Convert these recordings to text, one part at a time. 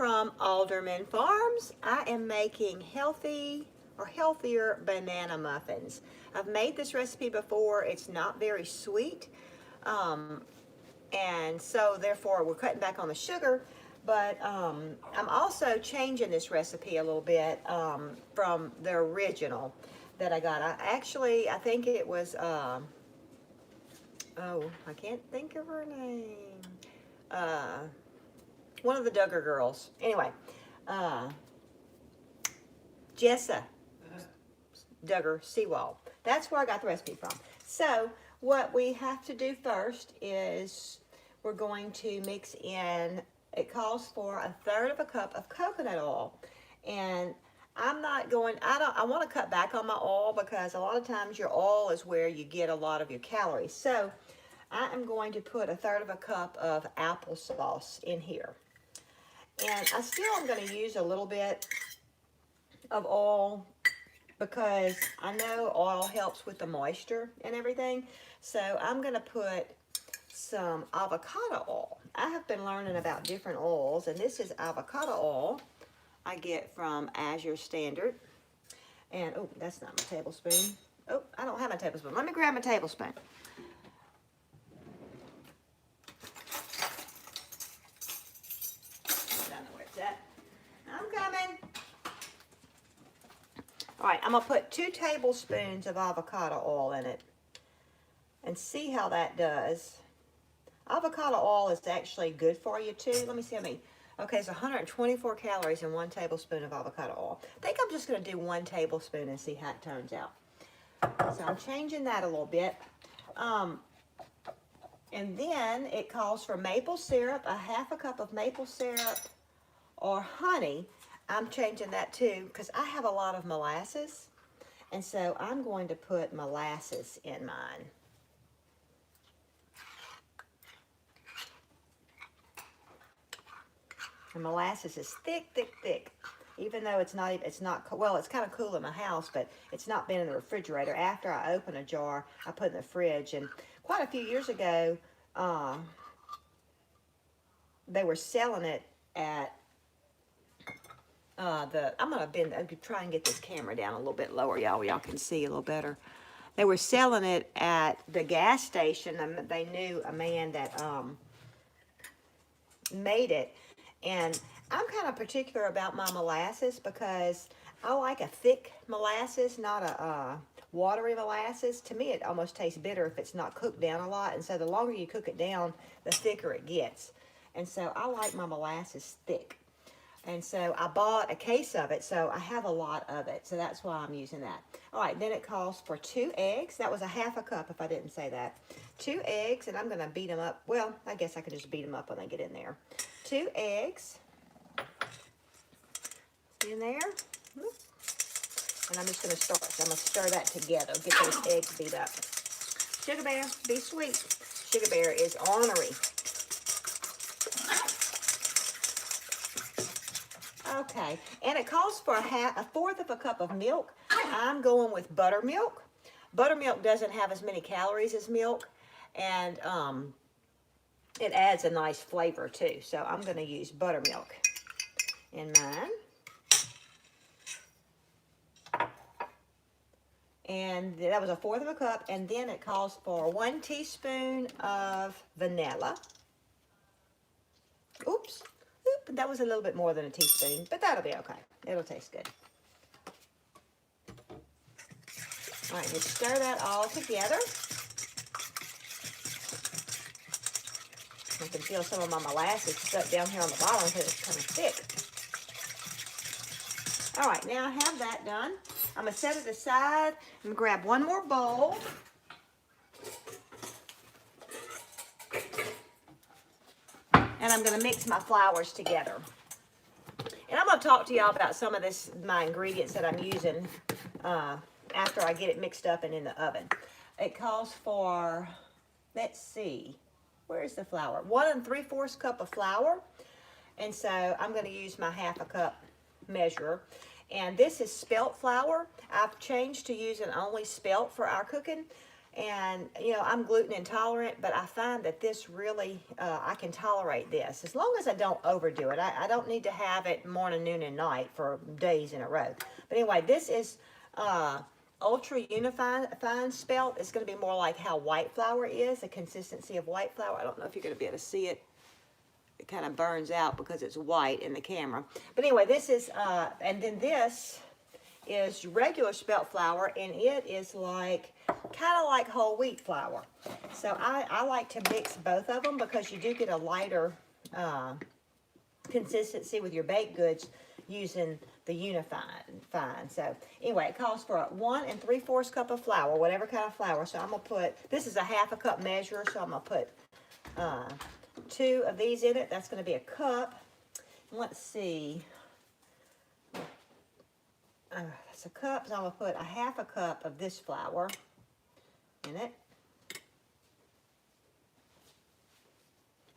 from Alderman Farms. I am making healthy or healthier banana muffins. I've made this recipe before. It's not very sweet, and so therefore we're cutting back on the sugar, but I'm also changing this recipe a little bit from the original that I got. I think it was, oh, I can't think of her name. One of the Duggar girls. Anyway, Jessa Duggar Seawall. That's where I got the recipe from. So what we have to do first is we're going to mix in, it calls for 1/3 cup of coconut oil. And I want to cut back on my oil because a lot of times your oil is where you get a lot of your calories. So I am going to put 1/3 cup of applesauce in here. And I still am going to use a little bit of oil because I know oil helps with the moisture and everything. So I'm going to put some avocado oil. I have been learning about different oils, and this is avocado oil I get from Azure Standard. And, oh, that's not my tablespoon. Oh, I don't have my tablespoon. Let me grab my tablespoon. I'm coming. All right, I'm going to put 2 tablespoons of avocado oil in it and see how that does. Avocado oil is actually good for you too. Let me see how many. Okay, it's 124 calories in 1 tablespoon of avocado oil. I think I'm just going to do 1 tablespoon and see how it turns out. So I'm changing that a little bit. And then it calls for maple syrup, 1/2 cup of maple syrup or honey. I'm changing that too because I have a lot of molasses, and so I'm going to put molasses in mine. And molasses is thick, thick, thick. Even though it's not, well, it's kind of cool in my house, but it's not been in the refrigerator. After I open a jar, I put it in the fridge. And quite a few years ago, they were selling it at I'm gonna try and get this camera down a little bit lower, y'all can see a little better. They were selling it at the gas station, and they knew a man that made it. And I'm kind of particular about my molasses because I like a thick molasses, not a watery molasses. To me, it almost tastes bitter if it's not cooked down a lot. And so the longer you cook it down, the thicker it gets. And so I like my molasses thick. And so I bought a case of it, so I have a lot of it. So that's why I'm using that. All right, then it calls for 2 eggs. That was 1/2 cup if I didn't say that. 2 eggs, and I'm going to beat them up. Well, I guess I could just beat them up when they get in there. 2 eggs in there. And I'm just going to start. So I'm going to stir that together. Get those eggs beat up. Sugar Bear, be sweet. Sugar Bear is ornery. Okay, and it calls for 1/4 cup of milk. I'm going with buttermilk. Buttermilk doesn't have as many calories as milk, and it adds a nice flavor too. So I'm going to use buttermilk in mine. And that was 1/4 cup, and then it calls for 1 teaspoon of vanilla. Oops. That was a little bit more than a teaspoon, but that'll be okay. It'll taste good. All right, just stir that all together. I can feel some of my molasses stuck down here on the bottom because it's kind of thick. All right, now I have that done. I'm going to set it aside. I'm going to grab one more bowl. And I'm going to mix my flours together. And I'm going to talk to y'all about some of my ingredients that I'm using after I get it mixed up and in the oven. It calls for, let's see, where's the flour? 1 3/4 cup of flour. And so I'm going to use my 1/2 cup measure. And this is spelt flour. I've changed to using only spelt for our cooking. And, you know, I'm gluten intolerant, but I find that this really, I can tolerate this as long as I don't overdo it. I don't need to have it morning, noon, and night for days in a row. But anyway, this is ultra unified fine spelt. It's going to be more like how white flour is, the consistency of white flour. I don't know if you're going to be able to see it. It kind of burns out because it's white in the camera. But anyway, this is, and then this is regular spelt flour, and it is like, kind of like whole wheat flour. So I like to mix both of them because you do get a lighter consistency with your baked goods using the unified fine. So anyway, it calls for a 1 3/4 cup of flour, whatever kind of flour. So I'm gonna put, this is a 1/2 cup measure, so I'm gonna put 2 of these in it. That's gonna be a cup. Let's see. That's a cup, so I'm gonna put a 1/2 cup of this flour in it.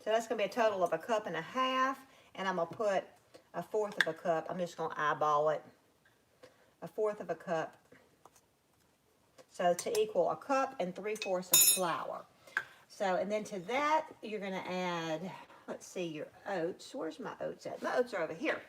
So that's gonna be a total of 1.5 cups, and I'm gonna put 1/4 cup. I'm just gonna eyeball it. 1/4 cup. So to equal 1 3/4 cups of flour. So, and then to that, you're gonna add, let's see, your oats. Where's my oats at? My oats are over here.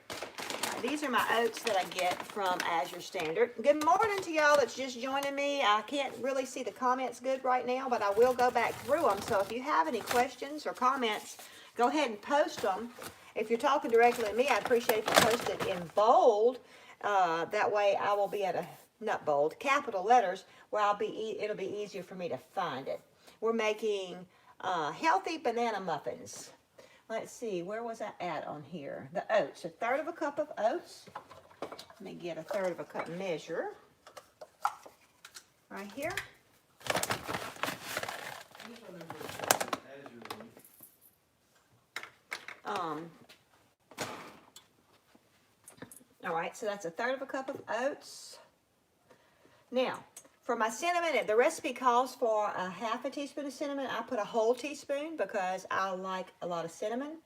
These are my oats that I get from Azure Standard. Good morning to y'all that's just joining me. I can't really see the comments good right now, but I will go back through them. So if you have any questions or comments, go ahead and post them. If you're talking directly to me, I appreciate if you post it in bold. That way I will be at a, not bold, capital letters, where it'll be easier for me to find it. We're making healthy banana muffins. Let's see, where was I at on here? The oats, 1/3 cup of oats. Let me get 1/3 cup measure. Right here. All right, so that's 1/3 cup of oats. Now, for my cinnamon, the recipe calls for a 1/2 teaspoon of cinnamon. I put a whole teaspoon because I like a lot of cinnamon.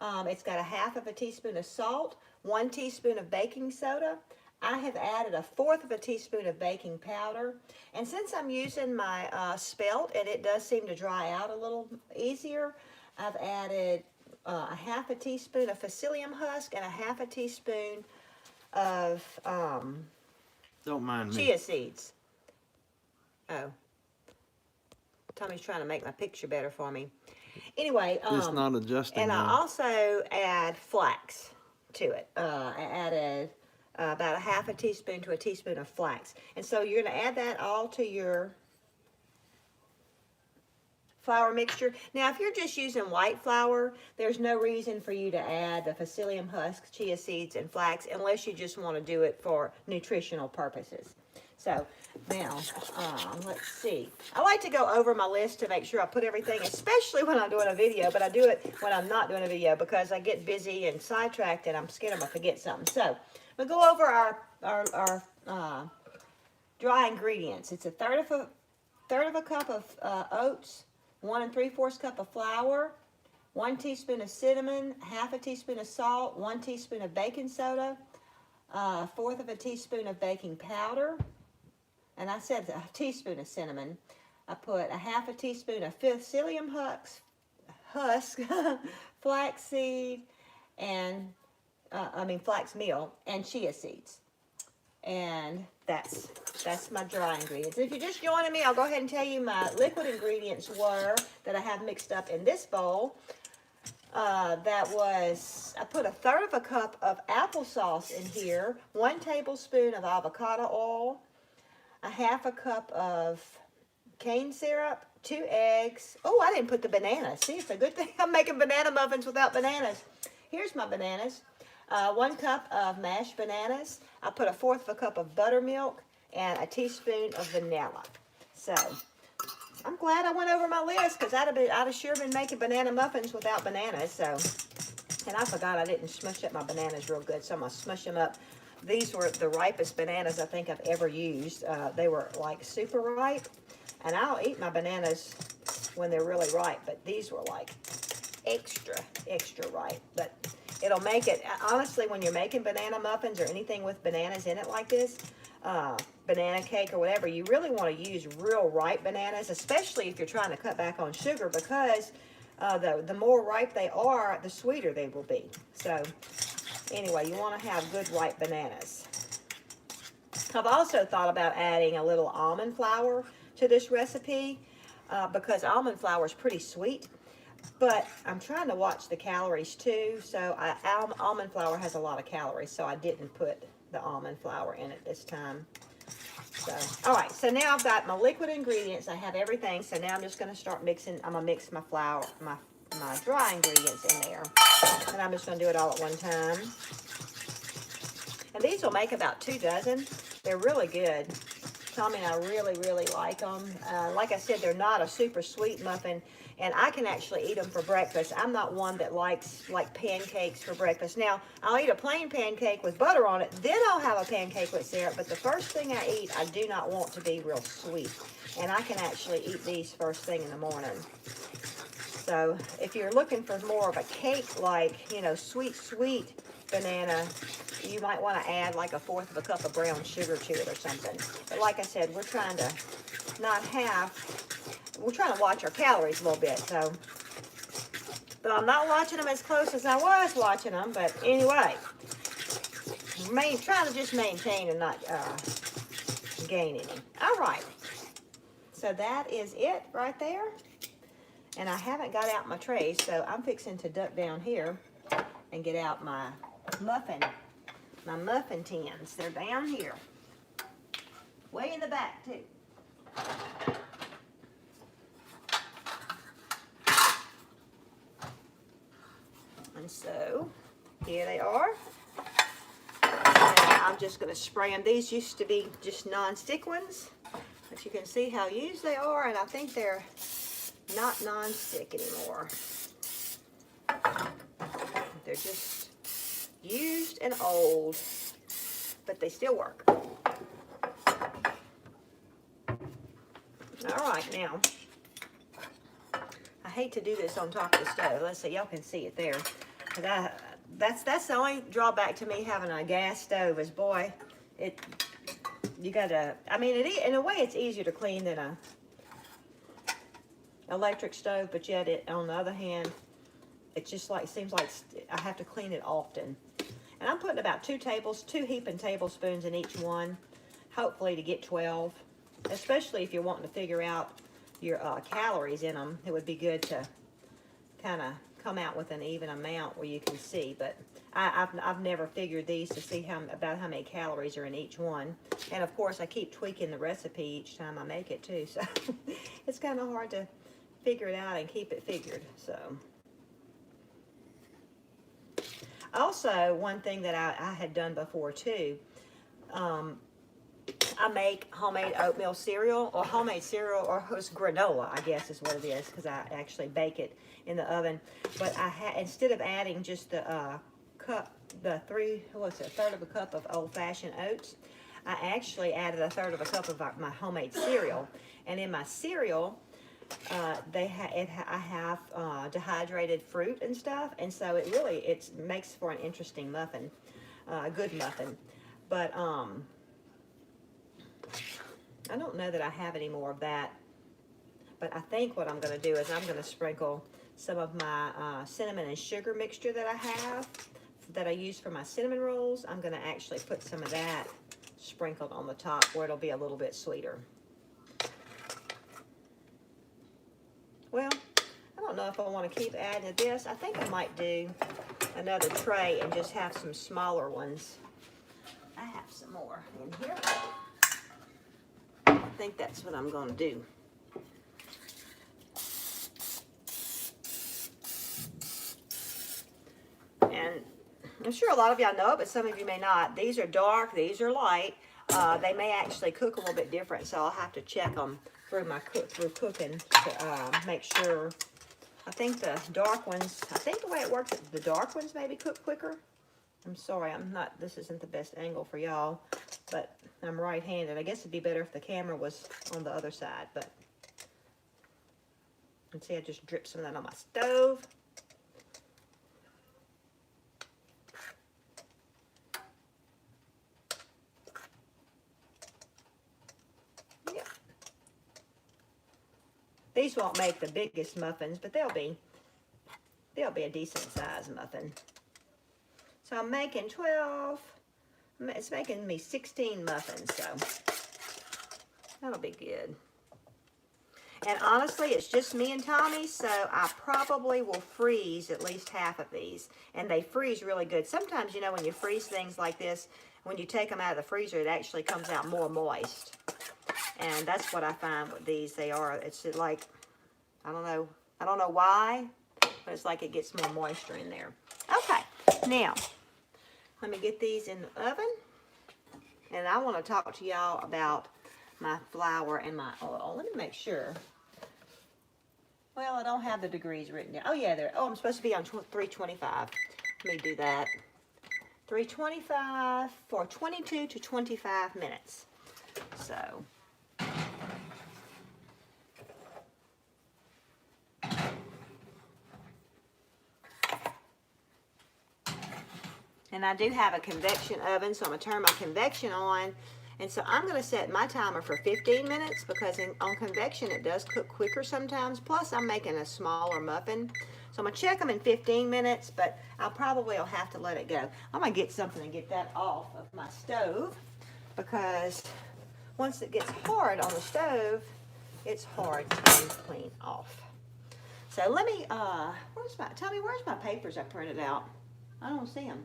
It's got 1/2 teaspoon of salt, 1 teaspoon of baking soda. I have added 1/4 teaspoon of baking powder. And since I'm using my spelt, and it does seem to dry out a little easier, I've added 1/2 teaspoon of psyllium husk and 1/2 teaspoon of don't mind me. chia seeds. Oh, Tommy's trying to make my picture better for me. Anyway, It's not adjusting. and now. I also add flax to it. I added about 1/2 teaspoon to a teaspoon of flax. And so you're going to add that all to your flour mixture. Now, if you're just using white flour, there's no reason for you to add the psyllium husk, chia seeds, and flax unless you just want to do it for nutritional purposes. So now, let's see. I like to go over my list to make sure I put everything, especially when I'm doing a video, but I do it when I'm not doing a video because I get busy and sidetracked and I'm scared I'm going to forget something. So we'll go over our dry ingredients. It's 1/3 cup of oats, 1 3/4 cup of flour, 1 teaspoon of cinnamon, 1/2 teaspoon of salt, 1 teaspoon of baking soda, 1/4 teaspoon of baking powder, and I said a teaspoon of cinnamon. I put 1/2 teaspoon of psyllium husk, flaxseed, and flax meal, and chia seeds. And that's my dry ingredients. And if you're just joining me, I'll go ahead and tell you my liquid ingredients were that I have mixed up in this bowl. I put 1/3 cup of applesauce in here, 1 tablespoon of avocado oil, 1/2 cup of cane syrup, 2 eggs. Oh, I didn't put the bananas. See, it's a good thing I'm making banana muffins without bananas. Here's my bananas. 1 cup of mashed bananas. I put 1/4 cup of buttermilk and a teaspoon of vanilla. So I'm glad I went over my list because I'd have sure been making banana muffins without bananas. So, and I forgot I didn't smush up my bananas real good, so I'm gonna smush them up. These were the ripest bananas I think I've ever used. They were like super ripe, and I'll eat my bananas when they're really ripe, but these were like extra ripe. But it'll make it, honestly, when you're making banana muffins or anything with bananas in it like this, banana cake or whatever, you really want to use real ripe bananas, especially if you're trying to cut back on sugar, because the more ripe they are, the sweeter they will be. So anyway, you want to have good ripe bananas. I've also thought about adding a little almond flour to this recipe because almond flour is pretty sweet. But I'm trying to watch the calories too, so almond flour has a lot of calories, so I didn't put the almond flour in it this time. So, all right, so now I've got my liquid ingredients. I have everything, so now I'm just going to start mixing. I'm going to mix my flour, my dry ingredients in there, and I'm just going to do it all at one time. And these will make about 2 dozen. They're really good. Tommy and I really, really like them. Like I said, they're not a super sweet muffin, and I can actually eat them for breakfast. I'm not one that likes like pancakes for breakfast. Now, I'll eat a plain pancake with butter on it, then I'll have a pancake with syrup, but the first thing I eat, I do not want to be real sweet. And I can actually eat these first thing in the morning. So if you're looking for more of a cake, like, you know, sweet banana, you might want to add like 1/4 of a cup of brown sugar to it or something. But like I said, we're trying to we're trying to watch our calories a little bit. So, but I'm not watching them as close as I was watching them. But anyway, trying to just maintain and not gain any. All right. So that is it right there. And I haven't got out my trays, so I'm fixing to duck down here and get out my muffin tins. They're down here. Way in the back, too. And so, here they are. And I'm just going to spray them. These used to be just non-stick ones, but you can see how used they are, and I think they're not non-stick anymore. They're just used and old, but they still work. All right, now, I hate to do this on top of the stove. Let's see, y'all can see it there. But that's the only drawback to me having a gas stove is, boy, you gotta, I mean, in a way it's easier to clean than a electric stove, but yet on the other hand, it just seems like I have to clean it often. And I'm putting about 2 heaping tablespoons in each one, hopefully to get 12. Especially if you're wanting to figure out your calories in them, it would be good to kind of come out with an even amount where you can see. But I've never figured these to see about how many calories are in each one. And of course, I keep tweaking the recipe each time I make it too, so it's kind of hard to figure it out and keep it figured. So also, one thing that I had done before too, I make homemade oatmeal cereal, or it's granola, I guess is what it is, because I actually bake it in the oven. But instead of adding just the third of a cup of old-fashioned oats, I actually added 1/3 of a cup of my homemade cereal. And in my cereal, I have dehydrated fruit and stuff, and so it makes for an interesting muffin, a good muffin. But I don't know that I have any more of that. But I think what I'm going to do is I'm going to sprinkle some of my cinnamon and sugar mixture that I use for my cinnamon rolls. I'm going to actually put some of that sprinkled on the top where it'll be a little bit sweeter. Well, I don't know if I want to keep adding to this. I think I might do another tray and just have some smaller ones. I have some more in here. I think that's what I'm going to do. And I'm sure a lot of y'all know it, but some of you may not. These are dark, these are light. They may actually cook a little bit different, so I'll have to check them through cooking to make sure. I think the dark ones, the way it works, the dark ones maybe cook quicker. I'm sorry, this isn't the best angle for y'all, but I'm right-handed. I guess it'd be better if the camera was on the other side, but you can see I just dripped some of that on my stove. These won't make the biggest muffins, but they'll be a decent size muffin. So I'm making 12. It's making me 16 muffins, so that'll be good. And honestly, it's just me and Tommy, so I probably will freeze at least half of these. And they freeze really good. Sometimes, you know, when you freeze things like this, when you take them out of the freezer, it actually comes out more moist. And that's what I find with these. It's like, I don't know why, but it's like it gets more moisture in there. Okay, now, let me get these in the oven. And I want to talk to y'all about my flour and my oil. Let me make sure. Well, I don't have the degrees written down. Oh, yeah, there. Oh, I'm supposed to be on 325. Let me do that. 325 for 22 to 25 minutes. So. And I do have a convection oven, so I'm going to turn my convection on. And so I'm going to set my timer for 15 minutes because on convection it does cook quicker sometimes. Plus I'm making a smaller muffin. So I'm going to check them in 15 minutes, but I'll probably have to let it go. I'm going to get something and get that off of my stove because once it gets hard on the stove, it's hard to clean off. So let me, Tommy, where's my papers I printed out? I don't see them.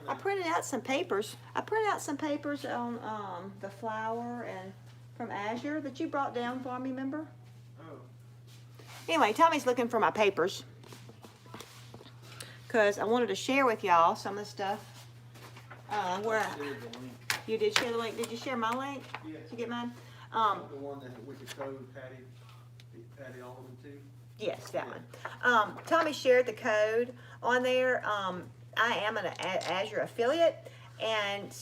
I printed out some papers. I printed out some papers on the flour and from Azure that you brought down for me, remember? Oh. Anyway, Tommy's looking for my papers because I wanted to share with y'all some of the stuff. You did share the link. Did you share my link? Yes. Did you get mine? The one that with the code Patty Alderman too. Yes, that one. Tommy shared the code on there. I am an Azure affiliate, and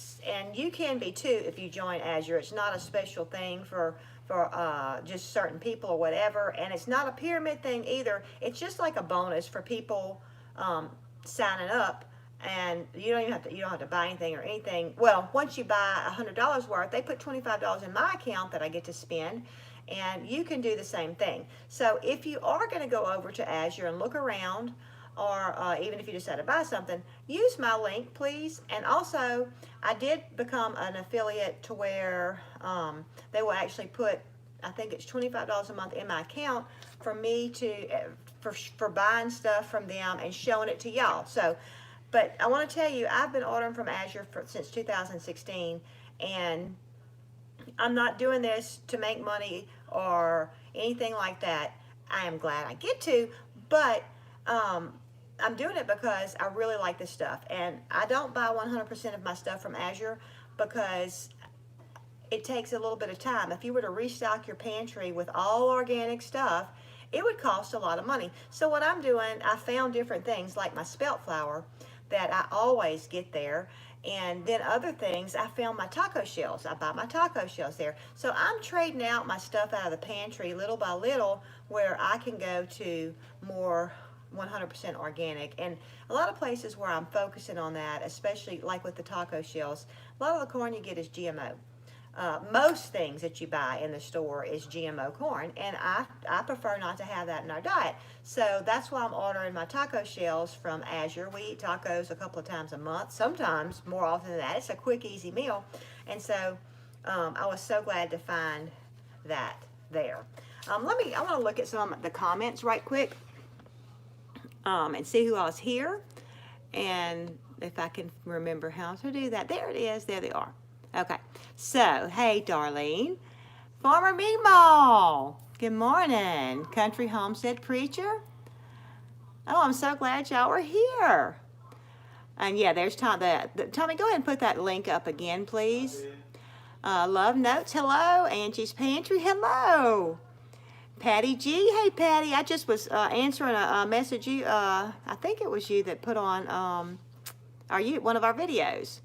you can be too if you join Azure. It's not a special thing for just certain people or whatever, and it's not a pyramid thing either. It's just like a bonus for people signing up, and you don't have to buy anything or anything. Well, once you buy $100 worth, they put $25 in my account that I get to spend. And you can do the same thing. So if you are going to go over to Azure and look around, or even if you decide to buy something, use my link, please. And also, I did become an affiliate to where they will actually put, I think it's $25 a month in my account for me to, for buying stuff from them and showing it to y'all. So, but I want to tell you, I've been ordering from Azure since 2016, and I'm not doing this to make money or anything like that. I am glad I get to, but I'm doing it because I really like this stuff. And I don't buy 100% of my stuff from Azure because it takes a little bit of time. If you were to restock your pantry with all organic stuff, it would cost a lot of money. So what I'm doing, I found different things like my Spelt Flour that I always get there. And then other things, I found my taco shells. I buy my taco shells there. So I'm trading out my stuff out of the pantry little by little where I can go to more 100% organic. And a lot of places where I'm focusing on that, especially like with the taco shells, a lot of the corn you get is GMO. Most things that you buy in the store is GMO corn, and I prefer not to have that in our diet. So that's why I'm ordering my taco shells from Azure. We eat tacos a couple of times a month, sometimes more often than that. It's a quick, easy meal. And so I was so glad to find that there. I want to look at some of the comments right quick and see who else here, and if I can remember how to do that. There it is. There they are. Okay, so, hey, Darlene. Farmer Meemaw. Good morning. Country Homestead Preacher. Oh, I'm so glad y'all were here. And yeah, there's Tommy. Tommy, go ahead and put that link up again, please. Love Notes, hello. Angie's Pantry, hello. Patty G, hey, Patty. I just was answering a message I think it was you that put on one of our videos.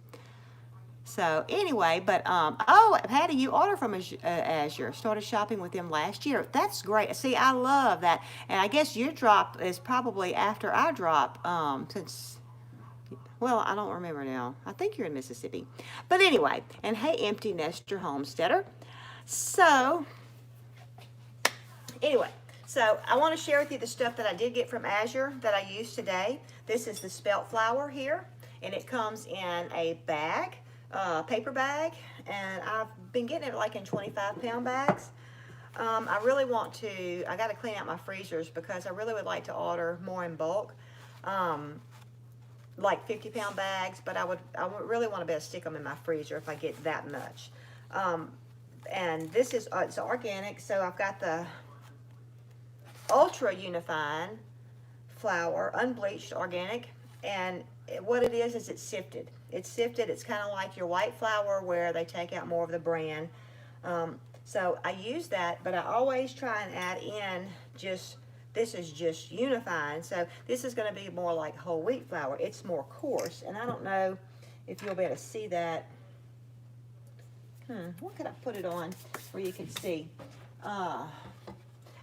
So anyway, but oh, Patty, you ordered from Azure. Started shopping with them last year. That's great. See, I love that. And I guess your drop is probably after our drop. Since, well, I don't remember now. I think you're in Mississippi. But anyway, and hey, Empty Nester Homesteader. So Anyway, so I want to share with you the stuff that I did get from Azure that I used today. This is the Spelt Flour here, and it comes in a bag, paper bag, and I've been getting it like in 25-pound bags. I really want to, I got to clean out my freezers because I really would like to order more in bulk, like 50-pound bags, but I would really want to be able to stick them in my freezer if I get that much. And this is, it's organic, so I've got the Ultra Unifying flour, unbleached organic, and what it is it's sifted. It's sifted. It's kind of like your white flour where they take out more of the bran. So I use that, but I always try and add in just, this is just unifying. So this is going to be more like whole wheat flour. It's more coarse, and I don't know if you'll be able to see that. What could I put it on where you can see?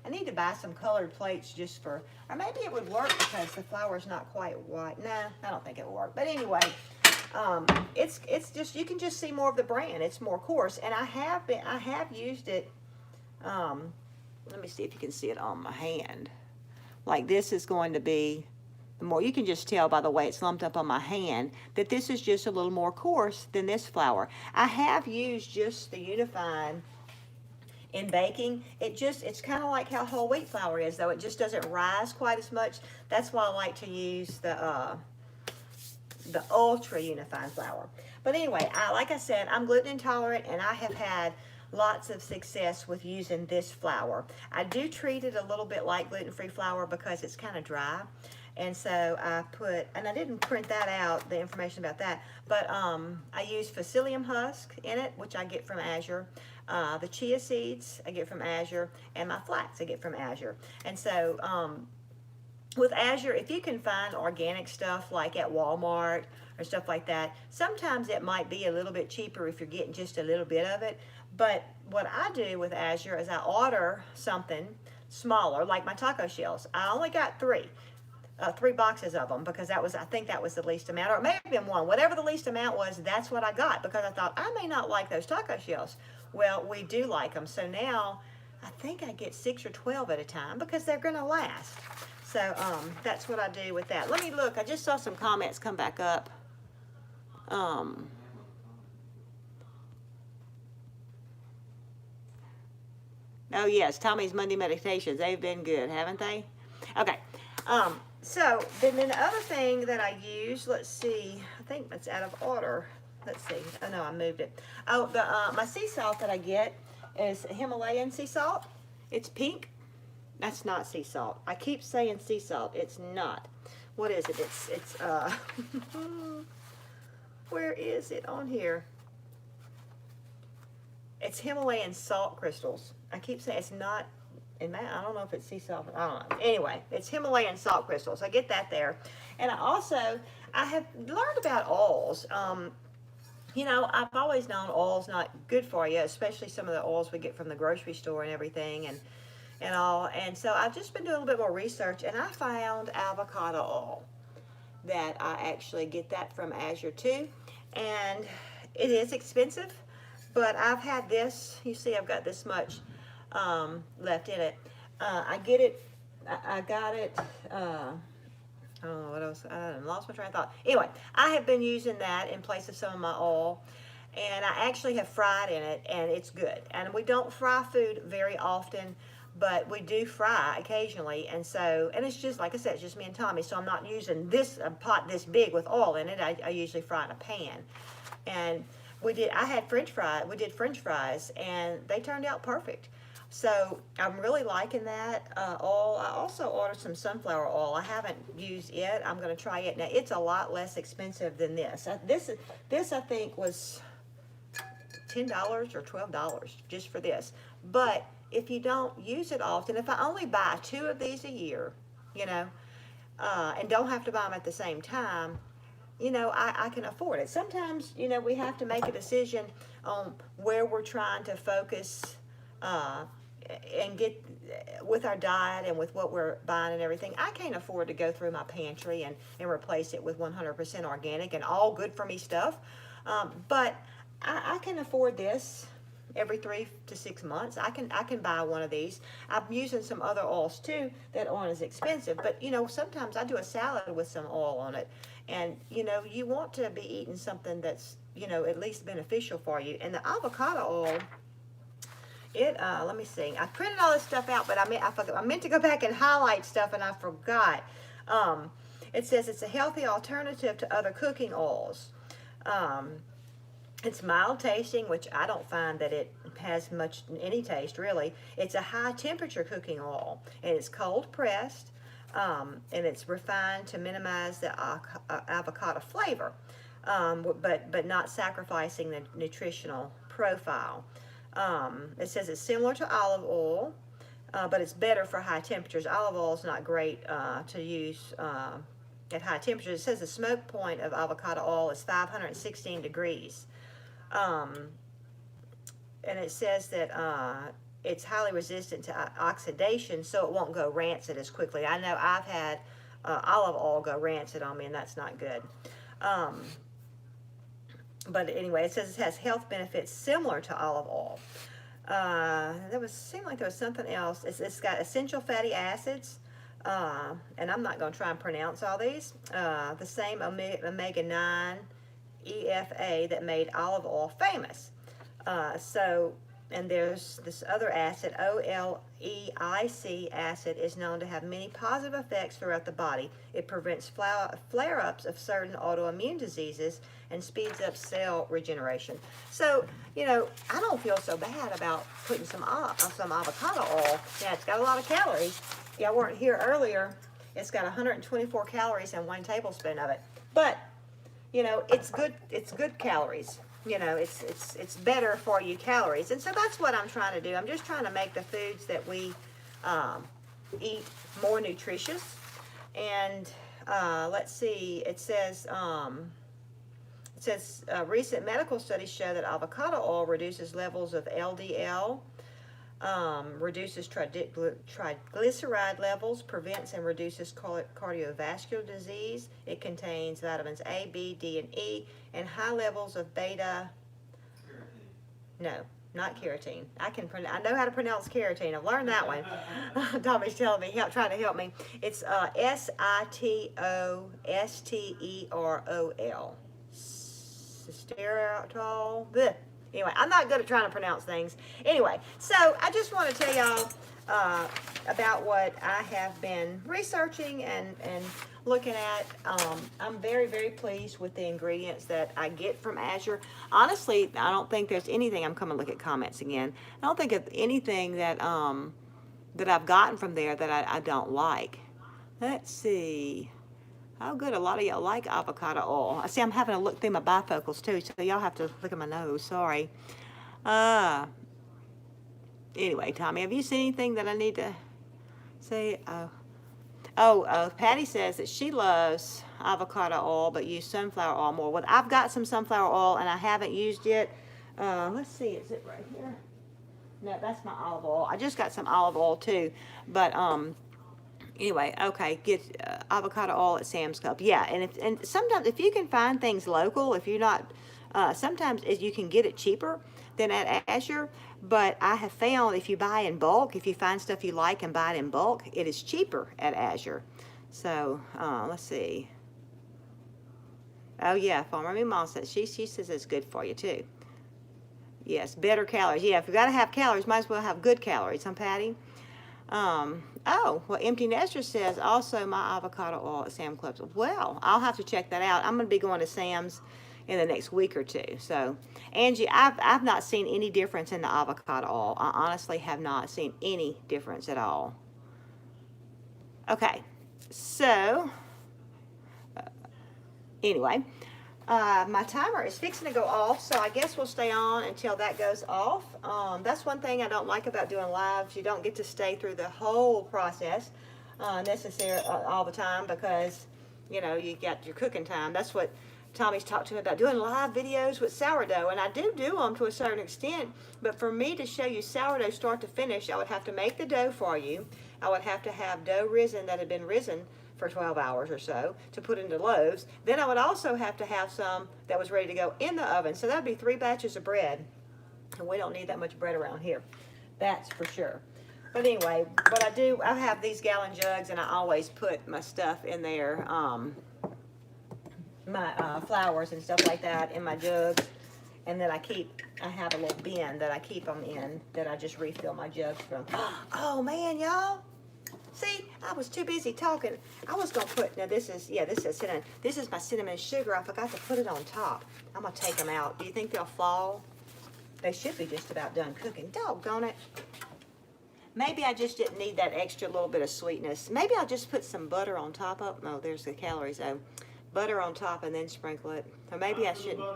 I need to buy some colored plates just for, or maybe it would work because the flour is not quite white. Nah, I don't think it will work. But anyway, it's just, you can just see more of the bran. It's more coarse, and I have used it. Let me see if you can see it on my hand. Like this is going to be the more, you can just tell by the way it's lumped up on my hand that this is just a little more coarse than this flour. I have used just the unifying in baking. It's kind of like how whole wheat flour is, though. It just doesn't rise quite as much. That's why I like to use the Ultra Unifying flour. But anyway, like I said, I'm gluten intolerant, and I have had lots of success with using this flour. I do treat it a little bit like gluten-free flour because it's kind of dry. And so I put, and I didn't print that out, the information about that, but I use psyllium husk in it, which I get from Azure. The chia seeds I get from Azure, and my flax I get from Azure. And so with Azure, if you can find organic stuff like at Walmart or stuff like that, sometimes it might be a little bit cheaper if you're getting just a little bit of it. But what I do with Azure is I order something smaller, like my taco shells. I only got three boxes of them because that was, I think that was the least amount, or it may have been one. Whatever the least amount was, that's what I got because I thought I may not like those taco shells. Well, we do like them. So now I think I get 6 or 12 at a time because they're going to last. So that's what I do with that. Let me look. I just saw some comments come back up. Oh, yes, Tommy's Monday meditations. They've been good, haven't they? Okay. So then the other thing that I use, let's see, I think it's out of order. Let's see. Oh, no, I moved it. Oh, my sea salt that I get is Himalayan sea salt. It's pink. That's not sea salt. I keep saying sea salt. It's not. What is it? It's where is it on here? It's Himalayan salt crystals. I keep saying it's not, I don't know if it's sea salt, I don't know. Anyway, it's Himalayan salt crystals. I get that there. And I have learned about oils. You know, I've always known oil's not good for you, especially some of the oils we get from the grocery store and everything and all. And so I've just been doing a little bit more research, and I found avocado oil that I actually get that from Azure too. And it is expensive, but I've had this, you see I've got this much left in it. I got it, I don't know what else, I lost my train of thought. Anyway, I have been using that in place of some of my oil, and I actually have fried in it, and it's good. And we don't fry food very often, but we do fry occasionally, and so, and it's just, like I said, it's just me and Tommy, so I'm not using a pot this big with oil in it. I usually fry in a pan. And we did French fries, and they turned out perfect. So I'm really liking that oil. I also ordered some sunflower oil. I haven't used it. I'm going to try it. Now, it's a lot less expensive than this. This I think was $10 or $12 just for this. But if you don't use it often, if I only buy 2 of these a year, you know, and don't have to buy them at the same time, you know, I can afford it. Sometimes, you know, we have to make a decision on where we're trying to focus and get with our diet and with what we're buying and everything. I can't afford to go through my pantry and replace it with 100% organic and all good for me stuff. But I can afford this. every 3 to 6 months. I can buy one of these. I'm using some other oils too that aren't as expensive, but you know, sometimes I do a salad with some oil on it, and you know, you want to be eating something that's, you know, at least beneficial for you. And the avocado oil, it let me see, I printed all this stuff out, but I meant to go back and highlight stuff and I forgot. It says it's a healthy alternative to other cooking oils. It's mild tasting, which I don't find that it has any taste really. It's a high temperature cooking oil, and it's cold pressed, and it's refined to minimize the avocado flavor, but not sacrificing the nutritional profile. It says it's similar to olive oil, but it's better for high temperatures. Olive oil is not great to use at high temperatures. It says the smoke point of avocado oil is 516 degrees. And it says that it's highly resistant to oxidation, so it won't go rancid as quickly. I know I've had olive oil go rancid on me, and that's not good. But anyway, it says it has health benefits similar to olive oil. Seemed like there was something else. It's got essential fatty acids, and I'm not going to try and pronounce all these. The same omega-9 EFA that made olive oil famous. And there's this other acid, OLEIC acid, is known to have many positive effects throughout the body. It prevents flare-ups of certain autoimmune diseases and speeds up cell regeneration. So, you know, I don't feel so bad about putting some avocado oil. Yeah, it's got a lot of calories. Y'all weren't here earlier. It's got 124 calories in 1 tablespoon of it. But, you know, it's good calories. You know, it's better for you calories. And so that's what I'm trying to do. I'm just trying to make the foods that we eat more nutritious. And let's see, it says recent medical studies show that avocado oil reduces levels of LDL, reduces triglyceride levels, prevents and reduces cardiovascular disease. It contains vitamins A, B, D, and E, and high levels of beta. No, not carotene. I know how to pronounce carotene. I've learned that one. Tommy's telling me, trying to help me. It's SITOSTEROL. Sterotol. Blech. Anyway, I'm not good at trying to pronounce things. Anyway, so I just want to tell y'all about what I have been researching and looking at. I'm very, very pleased with the ingredients that I get from Azure. Honestly, I don't think there's anything, I'm coming to look at comments again. I don't think of anything that that I've gotten from there that I don't like. Let's see. Oh, good. A lot of y'all like avocado oil. I see I'm having to look through my bifocals too, so y'all have to look at my nose. Sorry. Anyway, Tommy, have you seen anything that I need to say? Patty says that she loves avocado oil, but use sunflower oil more. Well, I've got some sunflower oil, and I haven't used it. Let's see. Is it right here? No, that's my olive oil. I just got some olive oil too, but anyway, okay, get avocado oil at Sam's Club. Yeah, and sometimes if you can find things local, if you're not, sometimes you can get it cheaper than at Azure. But I have found if you buy in bulk, if you find stuff you like and buy it in bulk, it is cheaper at Azure. So let's see. Oh yeah, Farmer Mom says she says it's good for you too. Yes, better calories. Yeah, if you got to have calories, might as well have good calories, huh, Patty? Well, Empty Nester says also my avocado oil at Sam's Club. Well, I'll have to check that out. I'm going to be going to Sam's in the next week or two. So, Angie, I've not seen any difference in the avocado oil. I honestly have not seen any difference at all. Okay, so anyway, my timer is fixing to go off, so I guess we'll stay on until that goes off. That's one thing I don't like about doing lives. You don't get to stay through the whole process necessarily all the time because, you know, you got your cooking time. That's what Tommy's talked to me about, doing live videos with sourdough, and I do them to a certain extent, but for me to show you sourdough start to finish, I would have to make the dough for you. I would have to have dough risen that had been risen for 12 hours or so to put into loaves. Then I would also have to have some that was ready to go in the oven. So that would be 3 batches of bread. And we don't need that much bread around here. That's for sure. But anyway, what I do, I have these gallon jugs, and I always put my stuff in there, my flours and stuff like that in my jugs. And then I have a little bin that I keep them in that I just refill my jugs from. Oh man, y'all. See, I was too busy talking. I was gonna put, now this is cinnamon. This is my cinnamon sugar. I forgot to put it on top. I'm gonna take them out. Do you think they'll fall? They should be just about done cooking. Doggone it. Maybe I just didn't need that extra little bit of sweetness. Maybe I'll just put some butter on top of, no, there's the calories though. Butter on top and then sprinkle it. Or maybe I shouldn't.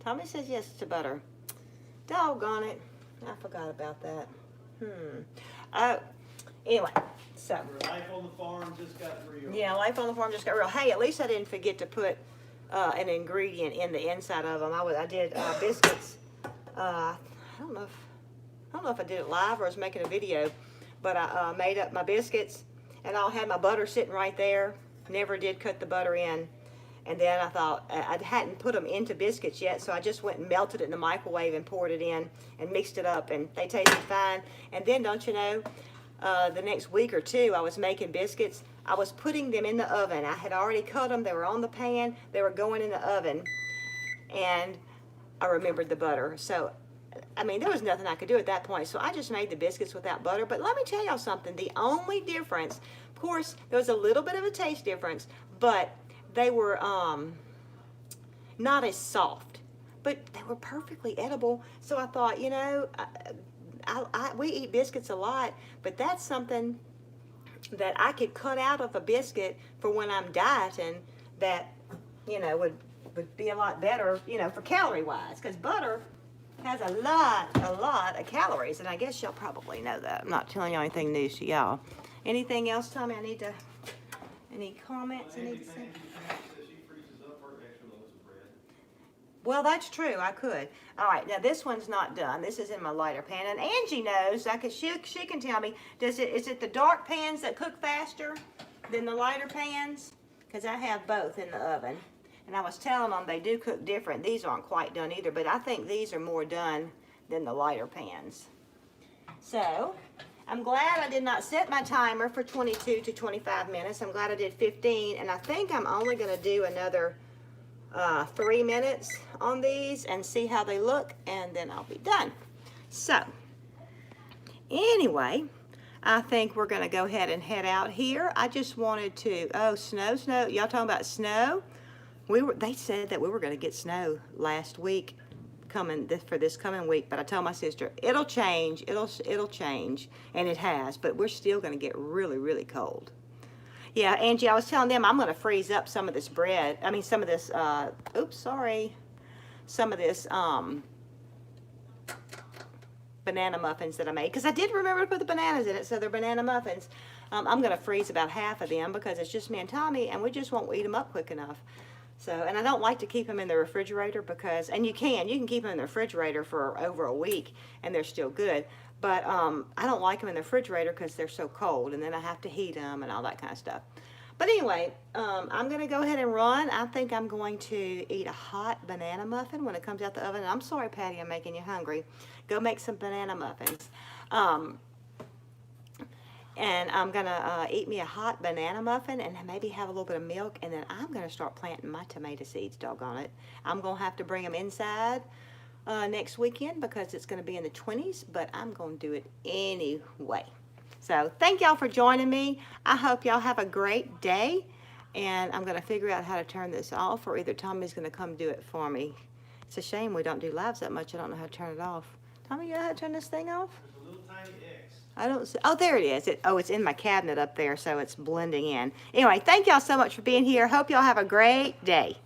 Tommy says yes to butter. Doggone it. I forgot about that. Oh, anyway, so. Life on the farm just got real. Yeah, life on the farm just got real. Hey, at least I didn't forget to put an ingredient in the inside of them. I did biscuits. I don't know if I did it live or I was making a video, but I made up my biscuits, and I had my butter sitting right there. Never did cut the butter in. And then I thought, I hadn't put them into biscuits yet, so I just went and melted it in the microwave and poured it in and mixed it up, and they tasted fine. And then, don't you know, the next week or two, I was making biscuits. I was putting them in the oven. I had already cut them. They were on the pan. They were going in the oven. And I remembered the butter. So, I mean, there was nothing I could do at that point. So I just made the biscuits without butter. But let me tell y'all something. The only difference, of course, there was a little bit of a taste difference, but they were not as soft, but they were perfectly edible. So I thought, you know, we eat biscuits a lot, but that's something that I could cut out of a biscuit for when I'm dieting that, you know, would be a lot better, you know, for calorie-wise, because butter has a lot of calories, and I guess y'all probably know that. I'm not telling y'all anything new to y'all. Anything else, Tommy? Any comments? Well, that's true. I could. All right. Now this one's not done. This is in my lighter pan, and Angie knows. She can tell me. Is it the dark pans that cook faster than the lighter pans? Because I have both in the oven, and I was telling them they do cook different. These aren't quite done either, but I think these are more done than the lighter pans. So I'm glad I did not set my timer for 22 to 25 minutes. I'm glad I did 15, and I think I'm only going to do another 3 minutes on these and see how they look, and then I'll be done. So anyway, I think we're going to go ahead and head out here. I just wanted to, oh, snow. Y'all talking about snow? They said that we were going to get snow last week for this coming week, but I told my sister it'll change, it'll change, and it has, but we're still going to get really cold. Yeah, Angie, I was telling them I'm going to freeze up some of this bread. I mean, some of this, some of this banana muffins that I made, because I did remember to put the bananas in it, so they're banana muffins. I'm going to freeze about half of them because it's just me and Tommy, and we just won't eat them up quick enough. So, and I don't like to keep them in the refrigerator because, and you can keep them in the refrigerator for over a week, and they're still good. But I don't like them in the refrigerator because they're so cold, and then I have to heat them and all that kind of stuff. But anyway, I'm going to go ahead and run. I think I'm going to eat a hot banana muffin when it comes out the oven. And I'm sorry, Patty, I'm making you hungry. Go make some banana muffins. And I'm going to eat me a hot banana muffin and maybe have a little bit of milk. And then I'm going to start planting my tomato seeds, doggone it. I'm going to have to bring them inside next weekend because it's going to be in the 20s, but I'm going to do it anyway. So thank y'all for joining me. I hope y'all have a great day, and I'm going to figure out how to turn this off, or either Tommy's going to come do it for me. It's a shame we don't do lives that much. I don't know how to turn it off. Tommy, you know how to turn this thing off? There's a little tiny X. I don't see. Oh, there it is. It's in my cabinet up there, so it's blending in. Anyway, thank y'all so much for being here. Hope y'all have a great day.